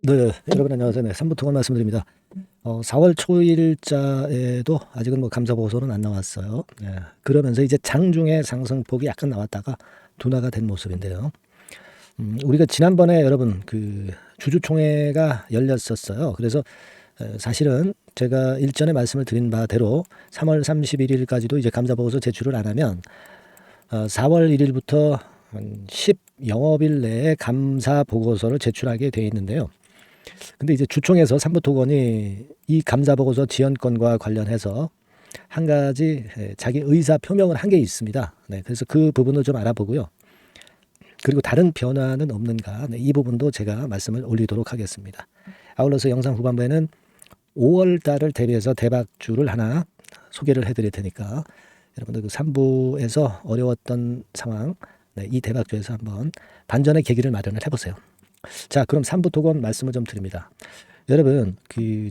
네, 여러분 안녕하세요. 네, 3부 통화 말씀드립니다. 4월 초일자에도 아직은 뭐 감사 보고서는 안 나왔어요. 네, 그러면서 이제 장중에 상승폭이 약간 나왔다가 둔화가 된 모습인데요. 우리가 지난번에 여러분 그 주주총회가 열렸었어요. 그래서 사실은 제가 일전에 말씀을 드린 바대로 3월 31일까지도 이제 감사 보고서 제출을 안 하면 4월 1일부터 10 영업일 내에 감사 보고서를 제출하게 돼 있는데요. 근데 이제 주총에서 삼부토건이 이 감사보고서 지연권과 관련해서 한 가지 자기 의사 표명을 한 게 있습니다. 네, 그래서 그 부분을 좀 알아보고요. 그리고 다른 변화는 없는가? 네, 이 부분도 제가 말씀을 올리도록 하겠습니다. 아울러서 영상 후반부에는 5월 달을 대비해서 대박주를 하나 소개를 해드릴 테니까 여러분들 그 3부에서 어려웠던 상황, 네, 이 대박주에서 한번 반전의 계기를 마련을 해보세요. 자, 그럼 3부 토건 말씀을 좀 드립니다. 여러분,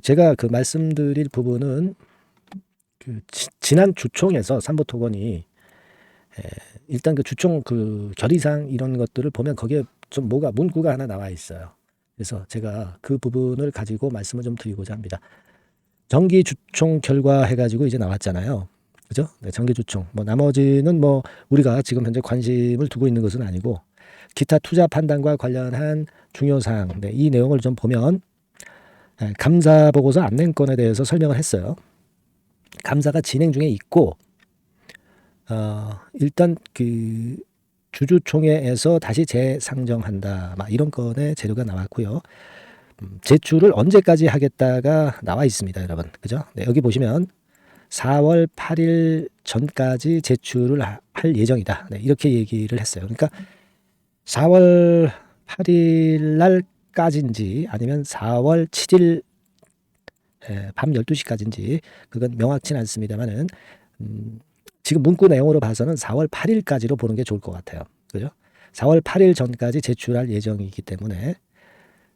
제가 그 말씀드릴 부분은 지난 주총에서 3부 토건이 일단 그 주총 그 결의사항 이런 것들을 보면 거기에 좀 뭐가 문구가 하나 나와 있어요. 그래서 제가 그 부분을 가지고 말씀을 좀 드리고자 합니다. 정기 주총 결과 해가지고 이제 나왔잖아요. 그죠? 네, 정기 주총. 뭐 나머지는 뭐 우리가 지금 현재 관심을 두고 있는 것은 아니고 기타 투자 판단과 관련한 중요 사항. 네, 이 내용을 좀 보면 감사 보고서 안내건에 대해서 설명을 했어요. 감사가 진행 중에 있고 일단 그 주주총회에서 다시 재상정한다. 막 이런 건의 재료가 나왔고요. 제출을 언제까지 하겠다가 나와 있습니다, 여러분. 그죠? 네, 여기 보시면 4월 8일 전까지 제출을 할 예정이다. 네, 이렇게 얘기를 했어요. 그러니까 4월 8일 날까지인지 아니면 4월 7일 밤 12시까지인지 그건 명확치는 않습니다만은 지금 문구 내용으로 봐서는 4월 8일까지로 보는 게 좋을 것 같아요. 그죠? 4월 8일 전까지 제출할 예정이기 때문에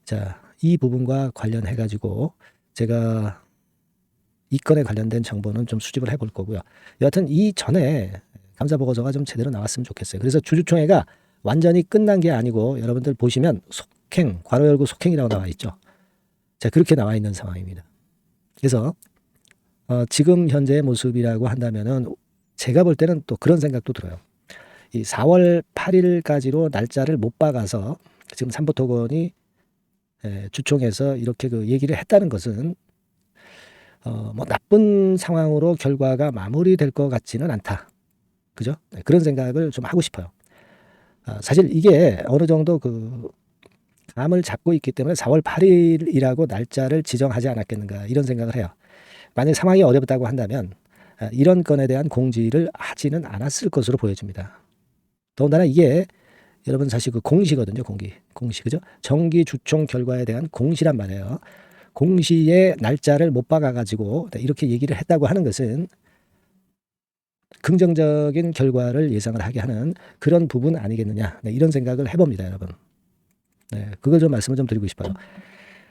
자, 이 부분과 관련해 가지고 제가 이 건에 관련된 정보는 좀 수집을 해볼 거고요. 여하튼 이 전에 감사 보고서가 좀 제대로 나왔으면 좋겠어요. 그래서 주주총회가 완전히 끝난 게 아니고 여러분들 보시면 속행, 괄호 열고 속행이라고 나와 있죠. 자, 그렇게 나와 있는 상황입니다. 그래서 지금 현재의 모습이라고 한다면은 제가 볼 때는 또 그런 생각도 들어요. 이 4월 8일까지로 날짜를 못 박아서 지금 삼부토건이 주총에서 이렇게 그 얘기를 했다는 것은 뭐 나쁜 상황으로 결과가 마무리될 것 같지는 않다. 그죠? 네, 그런 생각을 좀 하고 싶어요. 사실 이게 어느 정도 그 감을 잡고 있기 때문에 4월 8일이라고 날짜를 지정하지 않았겠는가 이런 생각을 해요. 만약 상황이 어렵다고 한다면 이런 건에 대한 공지를 하지는 않았을 것으로 보여집니다. 더군다나 이게 여러분 사실 그 공시거든요. 공시 그죠? 정기 주총 결과에 대한 공시란 말이에요. 공시의 날짜를 못 박아가지고 이렇게 얘기를 했다고 하는 것은 긍정적인 결과를 예상을 하게 하는 그런 부분 아니겠느냐. 네, 이런 생각을 해봅니다, 여러분. 네, 그걸 좀 말씀을 좀 드리고 싶어요.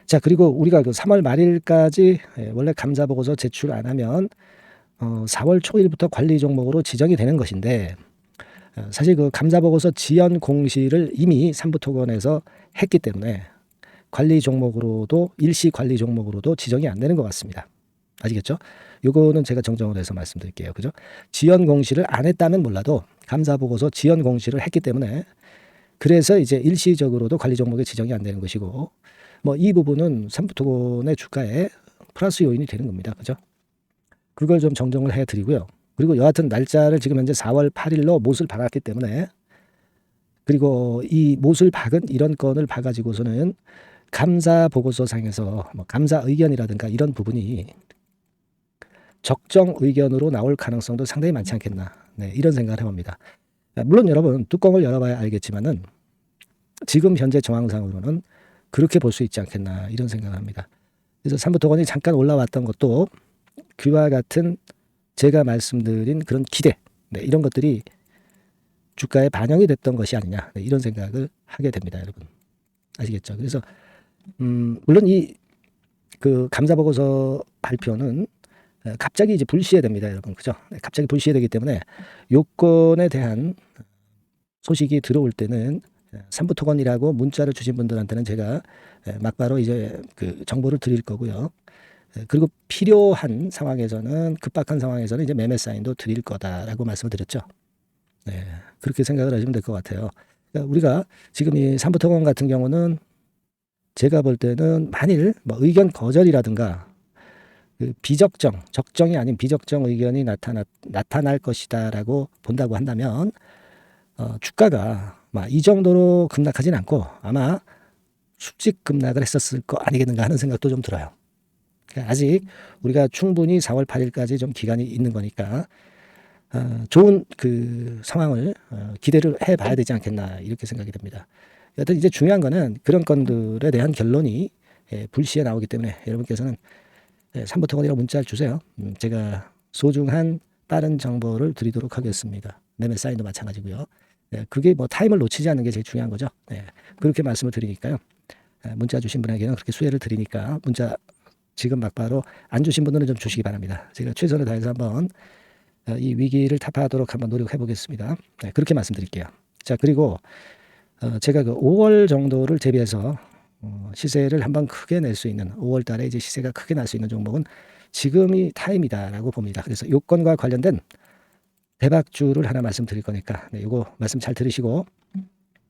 자, 그리고 우리가 그 3월 말일까지 원래 감사 보고서 제출 안 하면 4월 초일부터 관리 종목으로 지정이 되는 것인데 사실 그 감사 보고서 지연 공시를 이미 삼부토건에서 했기 때문에 관리 종목으로도 일시 관리 종목으로도 지정이 안 되는 것 같습니다. 아시겠죠? 요거는 제가 정정을 해서 말씀드릴게요. 그죠? 지연 공시를 안 했다면 몰라도 감사 보고서 지연 공시를 했기 때문에 그래서 이제 일시적으로도 관리 종목에 지정이 안 되는 것이고 뭐 이 부분은 삼부토건의 주가에 플러스 요인이 되는 겁니다. 그죠? 그걸 좀 정정을 해 드리고요. 그리고 여하튼 날짜를 지금 현재 4월 8일로 못을 박았기 때문에 그리고 이 못을 박은 이런 건을 봐가지고서는 감사 보고서상에서 뭐 감사 의견이라든가 이런 부분이 적정 의견으로 나올 가능성도 상당히 많지 않겠나. 네, 이런 생각을 해봅니다. 물론 여러분 뚜껑을 열어봐야 알겠지만은 지금 현재 정황상으로는 그렇게 볼 수 있지 않겠나 이런 생각을 합니다. 그래서 삼부토건이 잠깐 올라왔던 것도 그와 같은 제가 말씀드린 그런 기대 네, 이런 것들이 주가에 반영이 됐던 것이 아니냐 네, 이런 생각을 하게 됩니다, 여러분. 아시겠죠? 그래서 물론 이 그 감사 보고서 발표는 갑자기 이제 불시에 됩니다, 여러분. 그죠? 네, 갑자기 불시에 되기 때문에 요건에 대한 소식이 들어올 때는 삼부토건이라고 문자를 주신 분들한테는 제가 막바로 이제 그 정보를 드릴 거고요. 그리고 필요한 상황에서는 급박한 상황에서는 이제 매매 사인도 드릴 거다라고 말씀을 드렸죠. 네, 그렇게 생각을 하시면 될 것 같아요. 그러니까 우리가 지금 이 삼부토건 같은 경우는 제가 볼 때는 만일 뭐 의견 거절이라든가 그 비적정, 적정이 아닌 비적정 의견이 나타날 것이다라고 본다고 한다면 주가가 막 이 정도로 급락하진 않고 아마 수직 급락을 했었을 거 아니겠는가 하는 생각도 좀 들어요. 그러니까 아직 우리가 충분히 4월 8일까지 좀 기간이 있는 거니까 좋은 그 상황을 기대를 해봐야 되지 않겠나 이렇게 생각이 됩니다. 여튼 이제 중요한 거는 그런 건들에 대한 결론이 불시에 나오기 때문에 여러분께서는 삼부토건이라고 문자를 주세요. 제가 소중한 빠른 정보를 드리도록 하겠습니다. 매매 사인도 마찬가지고요. 그게 뭐 타임을 놓치지 않는 게 제일 중요한 거죠. 그렇게 말씀을 드리니까요. 문자 주신 분에게는 그렇게 수혜를 드리니까 문자 지금 막바로 안 주신 분들은 좀 주시기 바랍니다. 제가 최선을 다해서 한번 이 위기를 타파하도록 한번 노력해 보겠습니다. 그렇게 말씀드릴게요. 자, 그리고 제가 그 5월 정도를 대비해서 시세를 한번 크게 낼 수 있는 5월 달에 이제 시세가 크게 날 수 있는 종목은 지금이 타임이다라고 봅니다. 그래서 요건과 관련된 대박주를 하나 말씀드릴 거니까 요거 말씀 잘 들으시고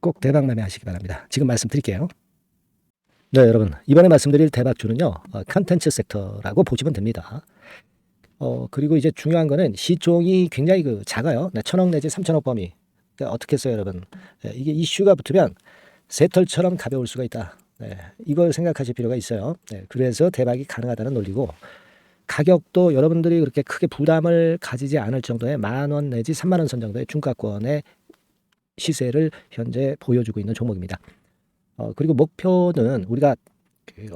꼭 대박 매매하시기 바랍니다. 지금 말씀드릴게요. 네, 여러분 이번에 말씀드릴 대박주는요 컨텐츠 섹터라고 보시면 됩니다. 그리고 이제 중요한 거는 시총이 굉장히 그 작아요. 1,000억 내지 3,000억 범위. 그러니까 어떻게 했어요, 여러분? 이게 이슈가 붙으면 새털처럼 가벼울 수가 있다. 이걸 생각하실 필요가 있어요. 그래서 대박이 가능하다는 논리고 가격도 여러분들이 그렇게 크게 부담을 가지지 않을 정도의 10,000원 내지 30,000원 선 정도의 중가권의 시세를 현재 보여주고 있는 종목입니다. 그리고 목표는 우리가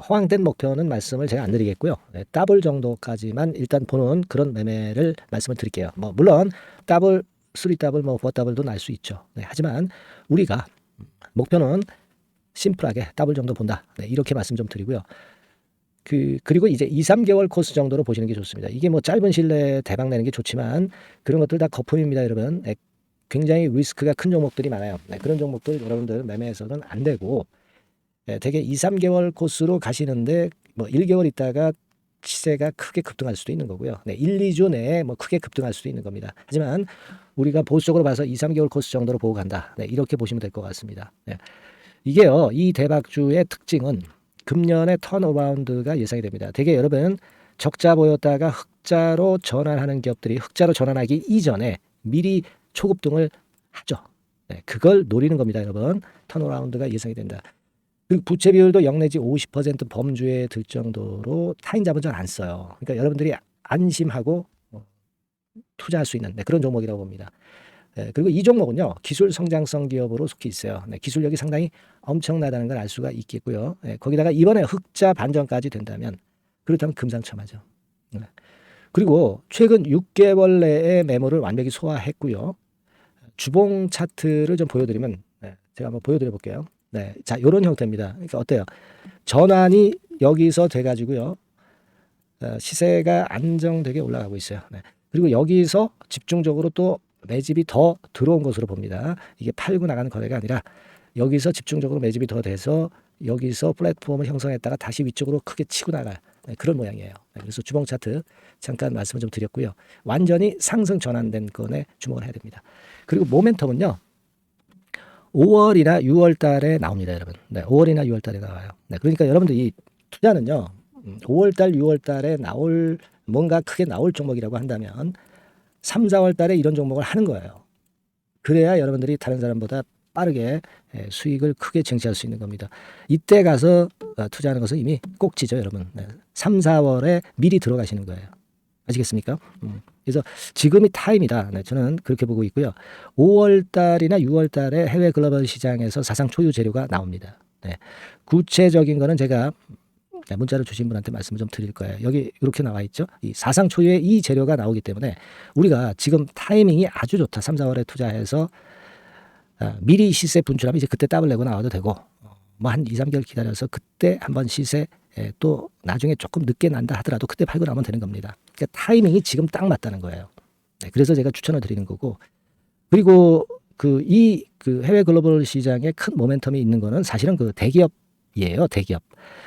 허황된 목표는 말씀을 제가 안 드리겠고요. 더블 정도까지만 일단 보는 그런 매매를 말씀을 드릴게요. 뭐 물론 더블, 3더블, 뭐 4더블도 날 수 있죠. 하지만 우리가 목표는 심플하게 더블 정도 본다. 이렇게 말씀 좀 드리고요. 그리고 이제 2, 3개월 코스 정도로 보시는 게 좋습니다. 이게 뭐 짧은 시일 내에 대박 내는 게 좋지만 그런 것들 다 거품입니다, 여러분. 굉장히 리스크가 큰 종목들이 많아요. 그런 종목들 여러분들 매매해서는 안 되고 되게 2, 3개월 코스로 가시는데 뭐 1개월 있다가 시세가 크게 급등할 수도 있는 거고요. 1, 2주 내에 뭐 크게 급등할 수도 있는 겁니다. 하지만 우리가 보수적으로 봐서 2, 3개월 코스 정도로 보고 간다. 이렇게 보시면 될 것 같습니다. 이게요, 이 대박주의 특징은 금년에 턴어라운드가 예상이 됩니다. 되게 여러분 적자 보였다가 흑자로 전환하는 기업들이 흑자로 전환하기 이전에 미리 초급등을 하죠. 그걸 노리는 겁니다, 여러분. 턴어라운드가 예상이 된다. 그리고 부채 비율도 0 내지 50% 범주에 들 정도로 타인 자본 잘 안 써요. 그러니까 여러분들이 안심하고 투자할 수 있는 그런 종목이라고 봅니다. 그리고 이 종목은요 기술 성장성 기업으로 속해 있어요. 기술력이 상당히 엄청나다는 걸 알 수가 있겠고요. 거기다가 이번에 흑자 반전까지 된다면 그렇다면 금상첨화죠. 그리고 최근 6개월 내에 매물을 완벽히 소화했고요. 주봉 차트를 좀 보여드리면 제가 한번 보여드려 볼게요. 자, 이런 형태입니다. 그러니까 어때요? 전환이 여기서 돼가지고요. 시세가 안정되게 올라가고 있어요. 그리고 여기서 집중적으로 또 매집이 더 들어온 것으로 봅니다. 이게 팔고 나가는 거래가 아니라 여기서 집중적으로 매집이 더 돼서 여기서 플랫폼을 형성했다가 다시 위쪽으로 크게 치고 나갈 그런 모양이에요. 그래서 주봉 차트 잠깐 말씀을 좀 드렸고요. 완전히 상승 전환된 건에 주목을 해야 됩니다. 그리고 모멘텀은요. 5월이나 6월 달에 나옵니다, 여러분. 5월이나 6월 달에 나와요. 그러니까 여러분들 이 투자는요. 5월 달, 6월 달에 뭔가 크게 나올 종목이라고 한다면 3, 4월 달에 이런 종목을 하는 거예요. 그래야 여러분들이 다른 사람보다 빠르게 수익을 크게 쟁취할 수 있는 겁니다. 이때 가서 투자하는 것은 이미 꼭지죠, 여러분. 3, 4월에 미리 들어가시는 거예요. 아시겠습니까? 그래서 지금이 타임이다. 저는 그렇게 보고 있고요. 5월 달이나 6월 달에 해외 글로벌 시장에서 사상 초유 재료가 나옵니다. 구체적인 거는 제가 문자를 주신 분한테 말씀을 좀 드릴 거예요. 여기 이렇게 나와 있죠. 이 사상 초유의 이 재료가 나오기 때문에 우리가 지금 타이밍이 아주 좋다. 3, 4월에 투자해서 미리 시세 분출하면 이제 그때 더블 내고 나와도 되고 뭐 한 2, 3개월 기다려서 그때 한번 시세 또 나중에 조금 늦게 난다 하더라도 그때 팔고 나면 되는 겁니다. 그러니까 타이밍이 지금 딱 맞다는 거예요. 그래서 제가 추천을 드리는 거고 그리고 그 해외 글로벌 시장에 큰 모멘텀이 있는 거는 사실은 그 대기업이에요, 대기업.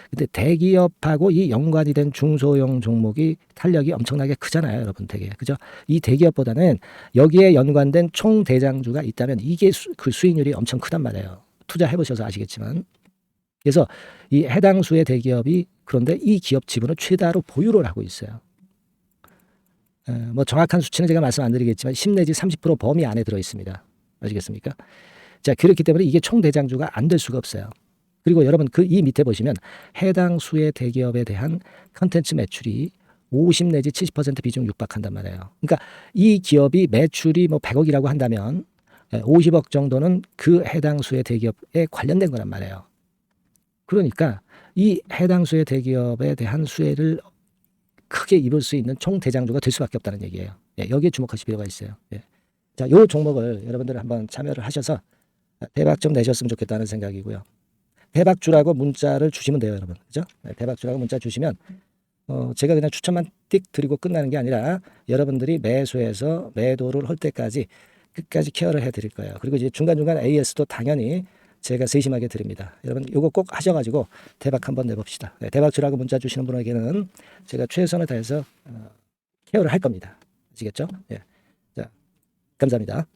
근데 대기업하고 이 연관이 된 중소형 종목이 탄력이 엄청나게 크잖아요, 여러분 되게. 그죠? 이 대기업보다는 여기에 연관된 총 대장주가 있다면 이게 그 수익률이 엄청 크단 말이에요. 투자해 보셔서 아시겠지만. 그래서 이 해당 수의 대기업이 그런데 이 기업 지분을 최다로 보유를 하고 있어요. 뭐 정확한 수치는 제가 말씀 안 드리겠지만 10 내지 30% 범위 안에 들어 있습니다. 아시겠습니까? 자, 그렇기 때문에 이게 총 대장주가 안 될 수가 없어요. 그리고 여러분 그 이 밑에 보시면 해당 수의 대기업에 대한 컨텐츠 매출이 50 내지 70% 비중 육박한단 말이에요. 그러니까 이 기업이 매출이 뭐 100억이라고 한다면 50억 정도는 그 해당 수의 대기업에 관련된 거란 말이에요. 그러니까 이 해당 수의 대기업에 대한 수혜를 크게 입을 수 있는 총 대장주가 될 수밖에 없다는 얘기예요. 예, 여기에 주목하실 필요가 있어요. 예. 자, 요 종목을 여러분들 한번 참여를 하셔서 대박 좀 내셨으면 좋겠다는 생각이고요. 대박주라고 문자를 주시면 돼요, 여러분. 그죠? 네, 대박주라고 문자 주시면 제가 그냥 추천만 띡 드리고 끝나는 게 아니라 여러분들이 매수해서 매도를 할 때까지 끝까지 케어를 해드릴 거예요. 그리고 이제 중간중간 AS도 당연히 제가 세심하게 드립니다. 여러분 이거 꼭 하셔가지고 대박 한번 내봅시다. 네, 대박주라고 문자 주시는 분에게는 제가 최선을 다해서 케어를 할 겁니다. 아시겠죠? 예. 자, 감사합니다.